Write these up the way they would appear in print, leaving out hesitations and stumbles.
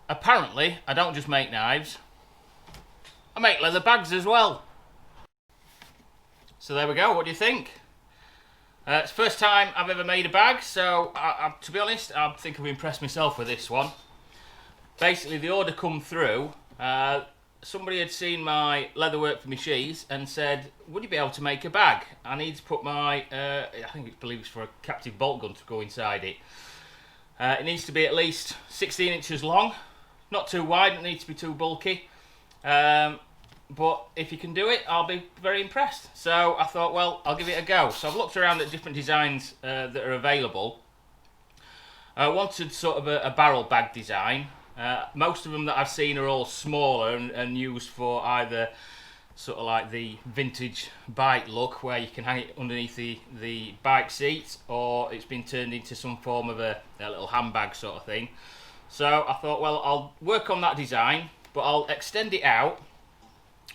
apparently I don't just make knives, I make leather bags as well. So there we go, what do you think? It's the first time I've ever made a bag, so to be honest, I think I've impressed myself with this one. Basically, the order come through, somebody had seen my leather work for my sheaths and said, would you be able to make a bag? I need to put my, I think it believes for a captive bolt gun to go inside it. It needs to be at least 16 inches long, not too wide, it needs to be too bulky. But if you can do it, I'll be very impressed. So I thought, well, I'll give it a go. So I've looked around at different designs that are available. I wanted sort of a barrel bag design. Most of them that I've seen are all smaller and used for either sort of like the vintage bike look, where you can hang it underneath the bike seat, or it's been turned into some form of a little handbag sort of thing. So I thought, well, I'll work on that design, but I'll extend it out.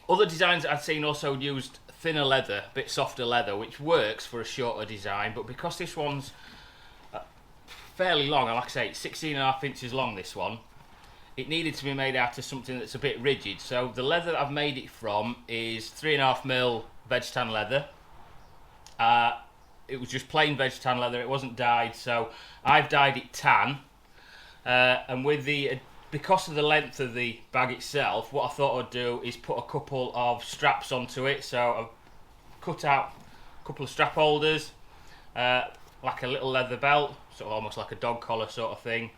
Other designs that I've seen also used thinner leather, a bit softer leather, which works for a shorter design, but because this one's fairly long, and like I say, it's 16.5 inches long, this one, it needed to be made out of something that's a bit rigid. So the leather that I've made it from is 3.5mm veg tan leather. It was just plain veg tan leather, it wasn't dyed, so I've dyed it tan. And with because of the length of the bag itself, what I thought I'd do is put a couple of straps onto it. So I've cut out a couple of strap holders, like a little leather belt, sort of almost like a dog collar sort of thing.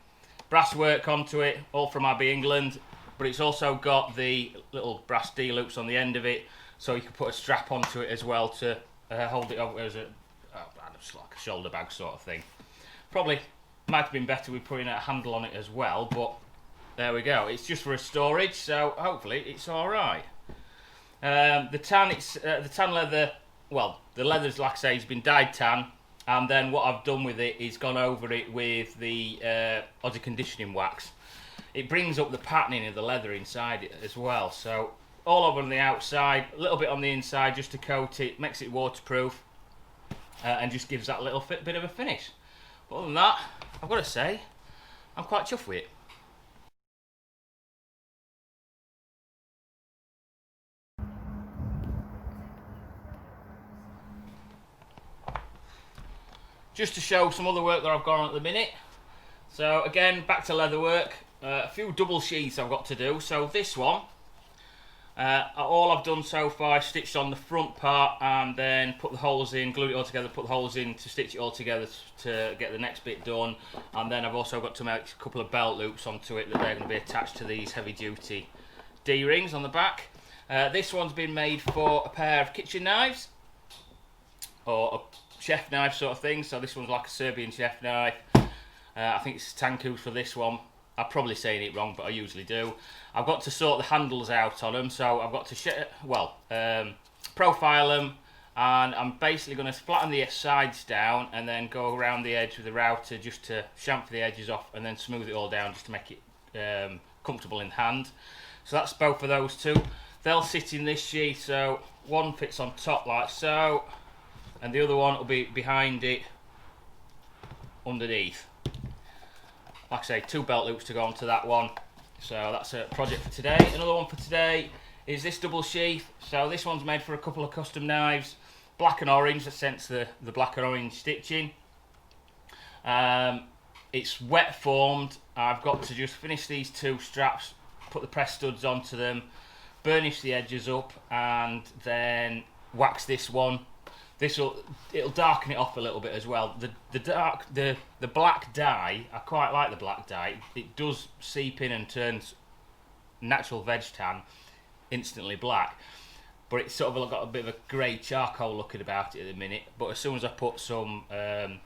Brass work onto it, all from Abbey, England, but it's also got the little brass D-loops on the end of it, so you can put a strap onto it as well to hold it over as like a shoulder bag sort of thing. Probably might have been better with putting a handle on it as well, but there we go. It's just for a storage, so hopefully it's all right. The tan leather. Well, the leather's, like I say, has been dyed tan, and then what I've done with it is gone over it with the Aussie conditioning wax. It brings up the patterning of the leather inside it as well. So all over on the outside, a little bit on the inside just to coat it, makes it waterproof, and just gives that little bit of a finish. But other than that, I've got to say, I'm quite chuffed with it. Just to show some other work that I've got on at the minute. So again, back to leather work. A few double sheaths I've got to do. So this one, all I've done so far is stitched on the front part and then put the holes in, glued it all together, put the holes in to stitch it all together to get the next bit done. And then I've also got to make a couple of belt loops onto it that they're going to be attached to these heavy duty D-rings on the back. This one's been made for a pair of kitchen knives, or a chef knife sort of thing. So this one's like a Serbian chef knife. I think it's Tankus for this one. I'm probably saying it wrong, but I usually do. I've got to sort the handles out on them, so I've got to profile them, and I'm basically going to flatten the sides down and then go around the edge with the router just to chamfer the edges off and then smooth it all down just to make it comfortable in hand. So that's both of those two. They'll sit in this sheath, so one fits on top like so, and the other one will be behind it underneath. Like I say, 2 belt loops to go onto that one. So that's a project for today. Another one for today is this double sheath. So this one's made for a couple of custom knives, black and orange, since the black and orange stitching. It's wet formed. I've got to just finish these 2 straps, put the press studs onto them, burnish the edges up, and then wax this one. It'll darken it off a little bit as well. The black dye, I quite like the black dye. It does seep in and turns natural veg tan instantly black, but it's sort of got a bit of a grey charcoal looking about it at the minute. But as soon as I put some, I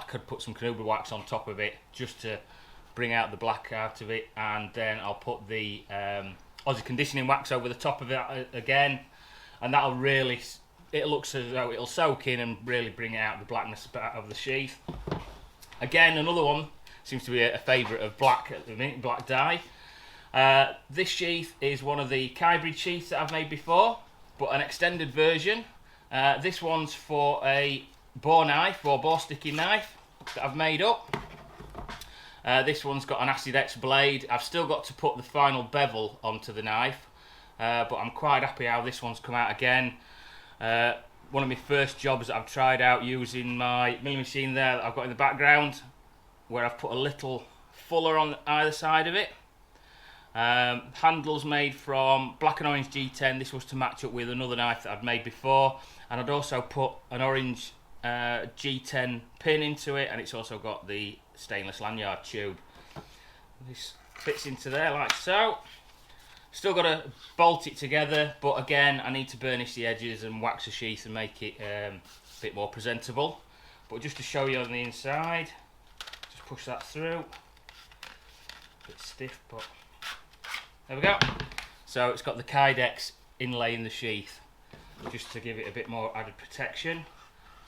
could put some Canuba wax on top of it just to bring out the black out of it, and then I'll put the Aussie conditioning wax over the top of it again, and that'll really. It looks as though it'll soak in and really bring out the blackness of the sheath. Again, another one seems to be a favourite of black at the minute, black dye. This sheath is one of the Kybrid sheaths that I've made before, but an extended version. This one's for a bore knife or bore sticking knife that I've made up. This one's got an Acid X blade. I've still got to put the final bevel onto the knife, but I'm quite happy how this one's come out again. One of my first jobs that I've tried out using my milling machine there that I've got in the background, where I've put a little fuller on either side of it. Handles made from black and orange G10. This was to match up with another knife that I'd made before, and I'd also put an orange G10 pin into it, and it's also got the stainless lanyard tube. This fits into there like so. Still got to bolt it together, but again I need to burnish the edges and wax the sheath and make it a bit more presentable. But just to show you on the inside, just push that through. A bit stiff, but there we go. So it's got the Kydex inlay in the sheath, just to give it a bit more added protection.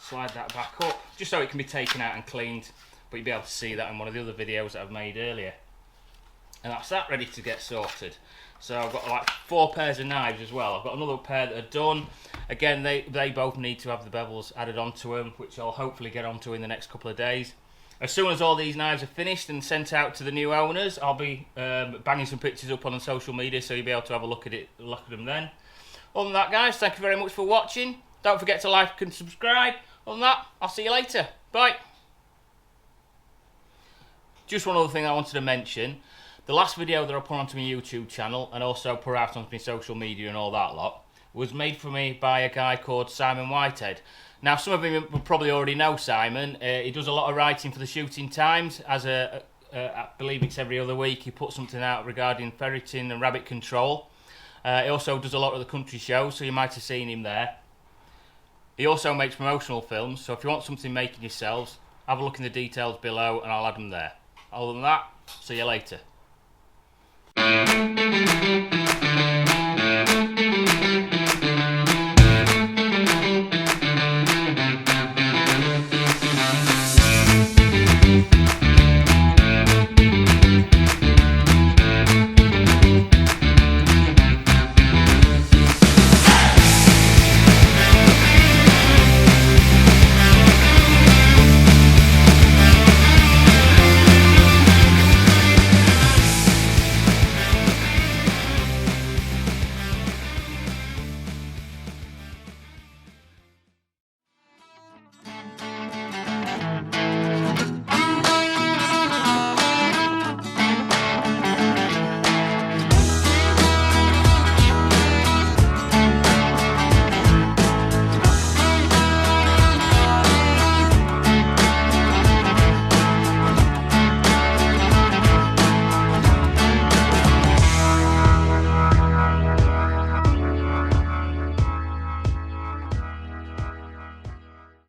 Slide that back up, just so it can be taken out and cleaned, but you'll be able to see that in one of the other videos that I've made earlier. And that's that ready to get sorted. So I've got like 4 pairs of knives as well. I've got another pair that are done. Again, they both need to have the bevels added onto them, which I'll hopefully get onto in the next couple of days. As soon as all these knives are finished and sent out to the new owners, I'll be banging some pictures up on social media, so you'll be able to have a look at them then. Other than that, guys, thank you very much for watching. Don't forget to like and subscribe. Other than that, I'll see you later. Bye. Just one other thing I wanted to mention. The last video that I put onto my YouTube channel, and also put out onto my social media and all that lot, was made for me by a guy called Simon Whitehead. Now, some of you will probably already know Simon. He does a lot of writing for the Shooting Times. I believe it's every other week he puts something out regarding ferreting and rabbit control. He also does a lot of the country shows, so you might have seen him there. He also makes promotional films, so if you want something making yourselves, have a look in the details below and I'll add them there. Other than that, see you later.